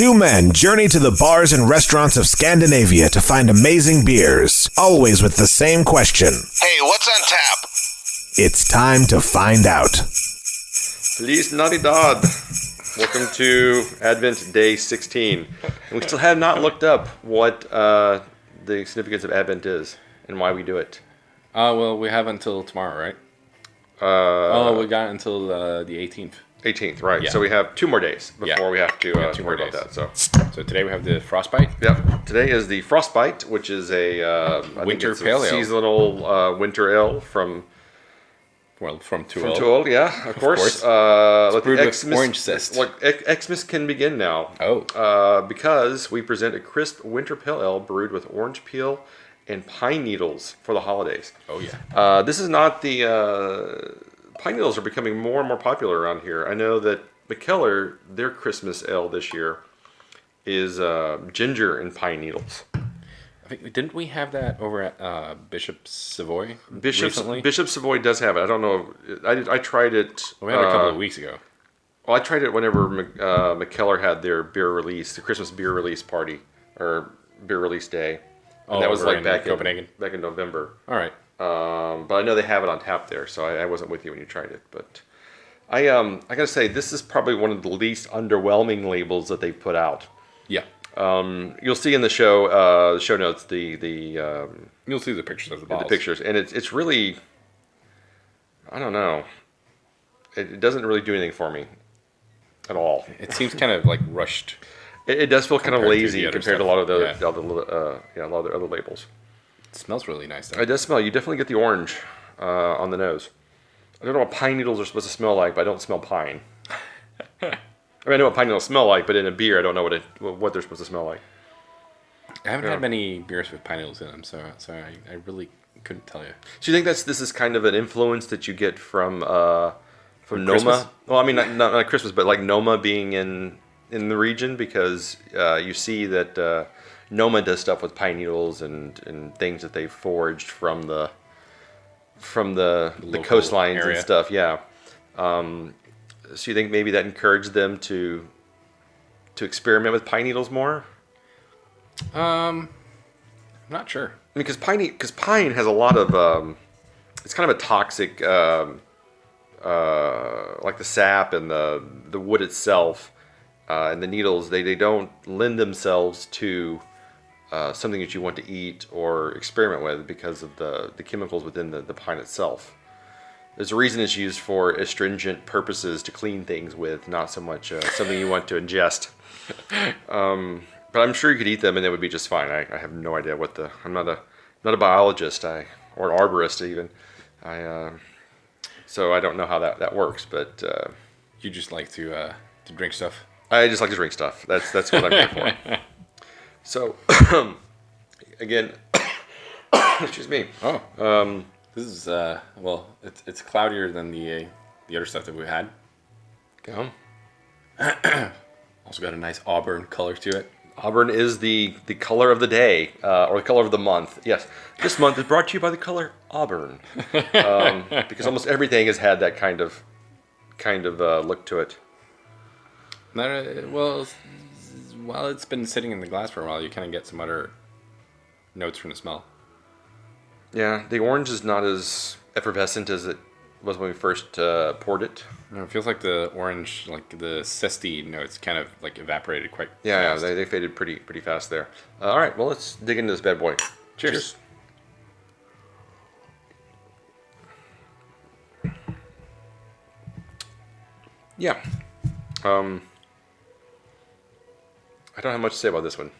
Two men journey to the bars and restaurants of Scandinavia to find amazing beers, always with the same question. Hey, what's on tap? It's time to find out. Feliz Navidad. Welcome to Advent Day 16. And we still have not looked up what the significance of Advent is and why we do it. Well, we have until tomorrow, right? We got until the 18th. 18th, right. Yeah. So we have 2 more days before we have to worry about that. So today we have the Frostbite. Yep. Today is the Frostbite, which is a Winter pale ale. Seasonal winter ale from Tuol. Tuol, yeah, of course. It's brewed with orange zest. Xmas can begin now. Because we present a crisp winter pale ale brewed with orange peel and pine needles for the holidays. Oh, yeah. This is not the... Pine needles are becoming more and more popular around here. I know that Mikkeller, their Christmas ale this year, is ginger and pine needles. Didn't we have that over at Bishop Savoy recently? Bishop Savoy does have it. I don't know. I tried it. We had it a couple of weeks ago. Well, I tried it whenever Mikkeller had their beer release, the Christmas beer release party, or beer release day. And that was like back in November. All right. But I know they have it on tap there, so I wasn't with you when you tried it. But I gotta say, this is probably one of the least underwhelming labels that they've put out. Yeah. You'll see in the show notes you'll see the pictures of the bottles. The pictures, and it's really, I don't know, it doesn't really do anything for me at all. It seems kind of like rushed. It does feel kind of lazy compared to a lot of the Yeah. a lot of the other labels. It smells really nice, though. It does smell. You definitely get the orange on the nose. I don't know what pine needles are supposed to smell like, but I don't smell pine. I mean, I know what pine needles smell like, but in a beer, I don't know what they're supposed to smell like. I haven't had many beers with pine needles in them, so I really couldn't tell you. So you think this is kind of an influence that you get from Noma? Christmas? Well, I mean, not Christmas, but like Noma being in the region, because you see that Noma does stuff with pine needles and things that they've foraged from the coastlines area. and stuff. Yeah. So you think maybe that encouraged them to experiment with pine needles more? I'm not sure. I mean, because pine has a lot of it's kind of a toxic, like the sap and the wood itself, and the needles. They don't lend themselves to something that you want to eat or experiment with because of the chemicals within the pine itself. There's a reason it's used for astringent purposes to clean things with, not so much something you want to ingest. But I'm sure you could eat them and it would be just fine. I have no idea I'm not a biologist or an arborist even. So I don't know how that works. But You just like to drink stuff? I just like to drink stuff. That's what I'm here for. So again, excuse me. Oh. This is it's cloudier than the other stuff that we had. Go. Also got a nice auburn color to it. Auburn is the color of the day, or the color of the month. Yes, this month is brought to you by the color auburn, because almost everything has had that kind of look to it. While it's been sitting in the glass for a while, you kind of get some other notes from the smell. Yeah, the orange is not as effervescent as it was when we first poured it. No, it feels like the orange, like the zesty notes, kind of like evaporated quite fast. fast. They faded pretty fast there. All right, well, let's dig into this bad boy. Cheers. Yeah. I don't have much to say about this one.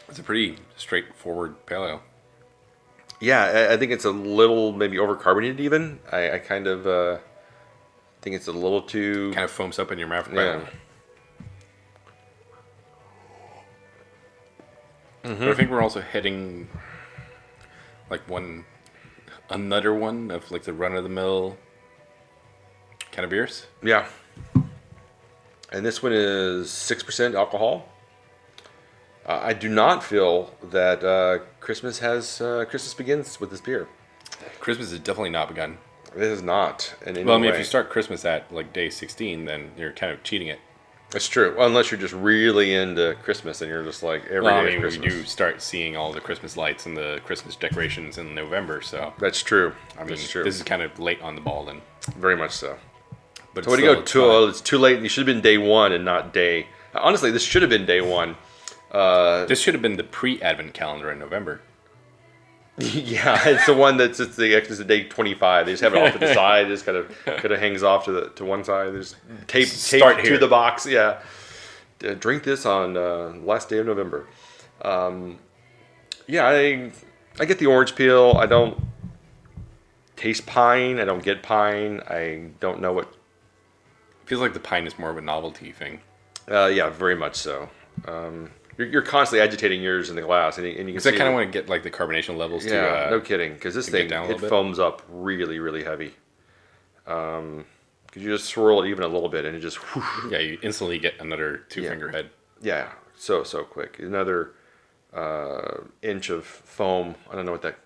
It's a pretty straightforward pale ale. Yeah, I think it's a little maybe overcarbonated even. I kind of think it's a little too... Kind of foams up in your mouth. Yeah. But I think we're also hitting like another one of like the run-of-the-mill kind of beers. Yeah. And this one is 6% alcohol. I do not feel that Christmas begins with this beer. Christmas has definitely not begun. It is not in any Well, I mean, way. if you start Christmas at like day 16, then you're kind of cheating it. It's true. Well, unless you're just really into Christmas and you're just like every Well, I day is mean, we Christmas. do start seeing all the Christmas lights and the Christmas decorations in November, so That's true. I mean, That's true. this is kind of late on the ball then. Very much so. But So what do you go too? It's too late. You should have been day one and not day. Honestly, this should have been day one. This should have been the pre-Advent calendar in November. Yeah, it's the one that's it's the day 25. They just have it off to the side. It just kind of hangs off to one side. There's tape Start to here. the box. Yeah, drink this on last day of November. Yeah, I get the orange peel. I don't taste pine. I don't get pine. I don't know what. Feels like the pine is more of a novelty thing. Yeah, very much so. You're constantly agitating yours in the glass, and you can Because I see kind of it. want to get like the carbonation levels Yeah, to. no kidding. Because this to get thing down a it little bit. foams up really, really heavy. Because you just swirl it even a little bit, and it just whoosh, Yeah, you instantly get another two-finger head. yeah, so quick. Another inch of foam. I don't know what that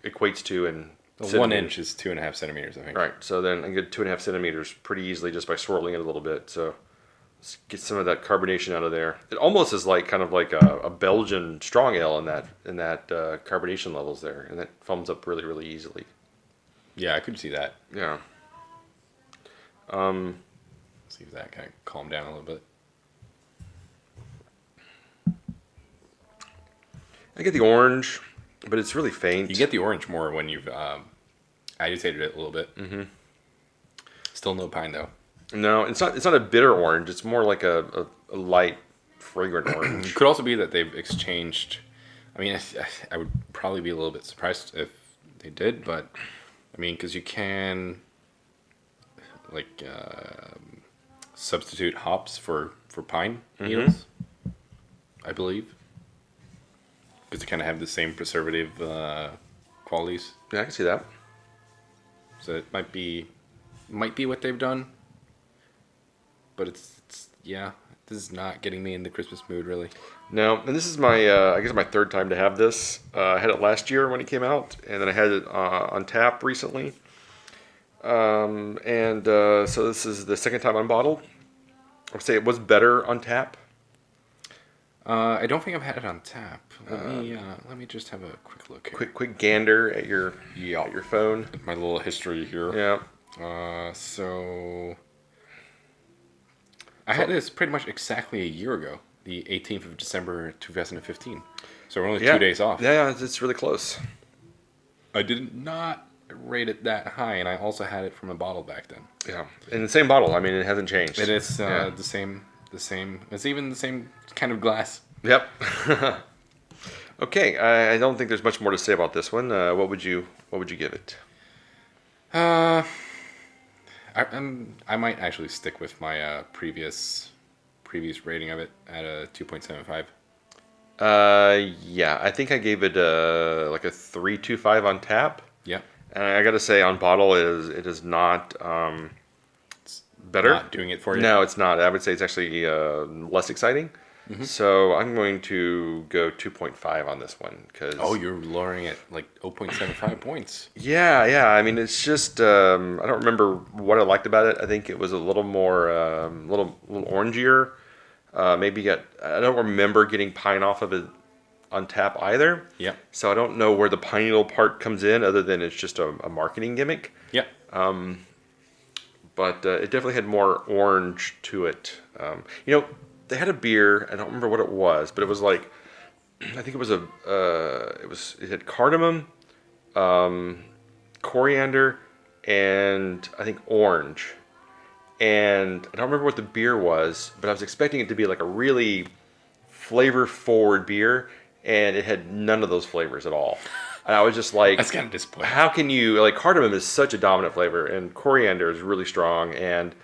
equates to in Well, 1 centimeters. inch is 2.5 centimeters, I think. Right. So then I get 2.5 centimeters pretty easily just by swirling it a little bit. So let's get some of that carbonation out of there. It almost is like kind of like a Belgian strong ale in that carbonation levels there, and that foams up really, really easily. Yeah, I could see that. Yeah. See if that kind of calmed down a little bit. I get the orange, but it's really faint. You get the orange more when you've agitated it a little bit. Mm-hmm. Still no pine though. No, it's not. It's not a bitter orange. It's more like a light, fragrant orange. It could also be that they've exchanged. I mean, I would probably be a little bit surprised if they did, but I mean, because you can like substitute hops for pine needles, I believe, because they kind of have the same preservative qualities. Yeah, I can see that. So it might be what they've done, but it's yeah, this is not getting me in the Christmas mood really. No, and this is my I guess my third time to have this. I had it last year when it came out, and then I had it on tap recently. So this is the second time on bottle. I would say it was better on tap. I don't think I've had it on tap. Let me just have a quick look here. Quick gander at your phone. My little history here. Yeah. So I had this pretty much exactly a year ago, the 18th of December 2015. So we're only 2 days off. Yeah, it's really close. I did not rate it that high, and I also had it from a bottle back then. Yeah, in the same bottle. I mean, it hasn't changed. It is Yeah. the same. It's even the same kind of glass. Yep. Okay, I don't think there's much more to say about this one. What would you give it? I might actually stick with my previous rating of it at a 2.75. Yeah, I think I gave it like a 3.25 on tap, Yeah, and I got to say on bottle it is not better. not doing it for you. No, it's not. I would say it's actually less exciting. So I'm going to go 2.5 on this one because Oh, you're lowering it like 0.75 points. yeah. I mean, it's just I don't remember what I liked about it. I think it was a little more little orangier. Maybe I don't remember getting pine off of it on tap either. Yeah, So I don't know where the pine needle part comes in, other than it's just a marketing gimmick. yeah. But it definitely had more orange to it. They had a beer. I don't remember what it was, but it was like I think it was it had cardamom, coriander, and I think orange. And I don't remember what the beer was, but I was expecting it to be like a really flavor-forward beer, and it had none of those flavors at all. And I was just like, That's kind of disappointing. how can you, like, cardamom is such a dominant flavor, and coriander is really strong, and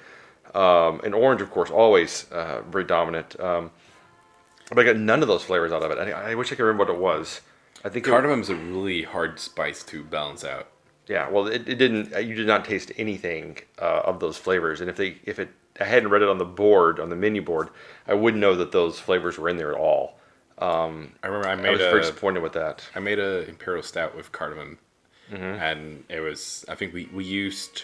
orange, of course, always very dominant. But I got none of those flavors out of it. I wish I could remember what it was. I think Cardamom is a really hard spice to balance out. yeah, well, it didn't. You did not taste anything of those flavors, and I hadn't read it on the board, on the menu board, I wouldn't know that those flavors were in there at all. I remember I I was very disappointed with that. made a imperial stout with cardamom, and it was. I think we used,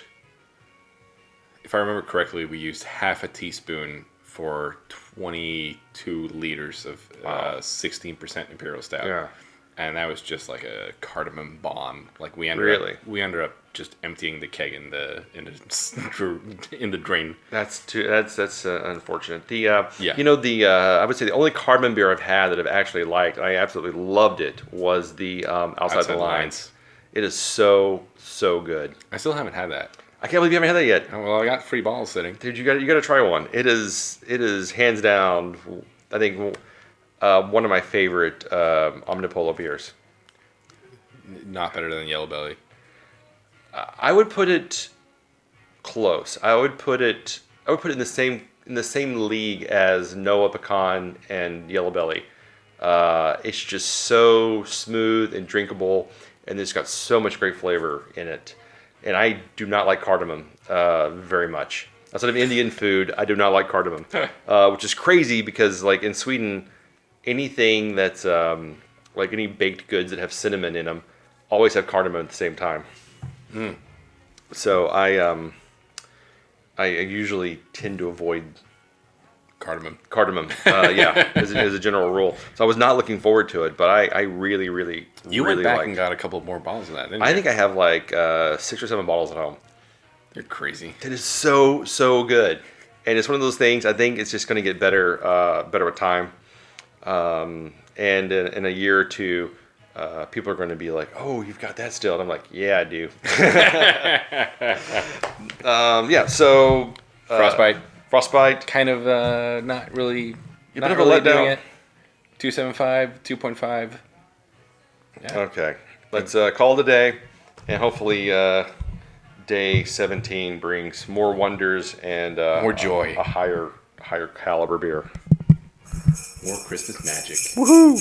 if I remember correctly, we used half a teaspoon for 22 liters of 16% imperial stout. Yeah. And that was just like a cardamom bomb. Like we Really? ended up just emptying the keg in the drain. That's unfortunate. The Yeah. I would say the only cardamom beer I've had that I've actually liked, I absolutely loved it, was the Outside the Lines. It is so good. I still haven't had that. I can't believe you haven't had that yet. Oh, well, I got free bottles sitting. Dude, you got to try one. It is hands down, I think, one of my favorite Omnipolo beers. Not better than Yellow Belly. I would put it close. I would put it in the same league as Noah Pecan and Yellow Belly. It's just so smooth and drinkable, and it's got so much great flavor in it. And I do not like cardamom very much. Outside of Indian food, I do not like cardamom, which is crazy because, like, in Sweden, anything that's like any baked goods that have cinnamon in them always have cardamom at the same time. So I usually tend to avoid Cardamom. as a general rule. So I was not looking forward to it, but I really You really went back liked. and got a couple more bottles of that, didn't you? I think I have like 6 or 7 bottles at home. You're crazy. It is so good, and it's one of those things. I think it's just going to get better with time, and in a year or two, people are going to be like, "Oh, you've got that still," and I'm like, "Yeah, I do." So Frostbite. Kind of not really. bit Not of a really letdown. doing it. 2.75, 2.5. Yeah. Okay, let's call it a day, and hopefully day 17 brings more wonders and More joy. a higher caliber beer. More Christmas magic. Woohoo!